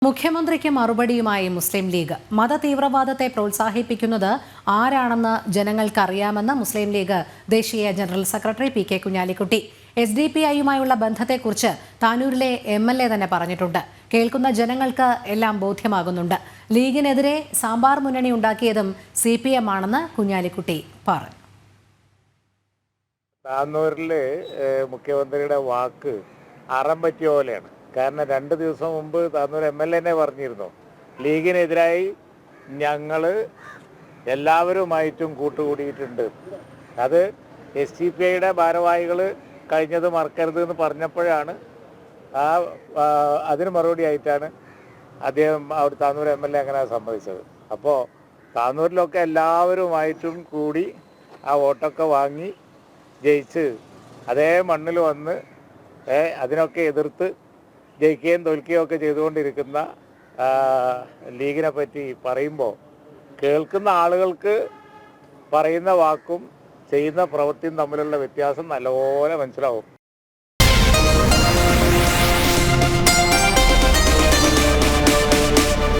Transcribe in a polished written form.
മുഖ്യമന്ത്രിക്ക് മറുപടിയുമായി മുസ്ലിം ലീഗ്. മതതീവ്രവാദത്തെ പ്രോത്സാഹിപ്പിക്കുന്നത് ആരാണെന്ന് ജനങ്ങൾക്കറിയാമെന്ന് മുസ്ലിം ലീഗ് ദേശീയ general secretary P K Kunhalikutty. SDPIയുമായുള്ള ബന്ധത്തെക്കുറിച്ച് താനൂരിലെ MLA തന്നെ പറഞ്ഞിട്ടുണ്ട്. കേൾക്കുന്ന ജനങ്ങൾക്ക് എല്ലാം ബോധ്യമാകുന്നുണ്ട്. ലീഗിനെതിരെ സാമ്പാർ മുന്നണി ഉണ്ടാക്കിയതും CPM ആണെന്ന് കുഞ്ഞാലിക്കുട്ടി പറഞ്ഞു. താനൂരിലെ മുഖ്യമന്ത്രിയുടെ വാക്ക് അറം പറ്റിയ പോലെയാണ്. കാരണം 2 ദിവസം മുമ്പ് താനൂർ MLA പറഞ്ഞിരുന്നു, ലീഗിനെതിരായി ഞങ്ങൾ എല്ലാവരുമായിട്ടും കൂട്ടുകൂടിയിട്ടുണ്ട്. അത് SDPIയുടെ ഭാരവാഹികൾ കഴിഞ്ഞത് മറക്കരുത് എന്ന് പറഞ്ഞപ്പോഴാണ് അതിന് മറുപടി ആയിട്ടാണ് അദ്ദേഹം താനൂർ MLA അങ്ങനെ സമ്മതിച്ചത്. അപ്പോൾ താനൂരിലൊക്കെ എല്ലാവരുമായിട്ടും കൂടി ആ വോട്ടൊക്കെ വാങ്ങി ജയിച്ച് അതേ മണ്ണിൽ വന്ന് അതിനൊക്കെ എതിർത്ത് ജയിക്കുകയും തോൽക്കുകയും ഒക്കെ ചെയ്തുകൊണ്ടിരിക്കുന്ന ലീഗിനെ പറ്റി പറയുമ്പോൾ കേൾക്കുന്ന ആളുകൾക്ക് പറയുന്ന വാക്കും ചെയ്യുന്ന പ്രവൃത്തിയും തമ്മിലുള്ള വ്യത്യാസം നല്ലപോലെ മനസ്സിലാവും.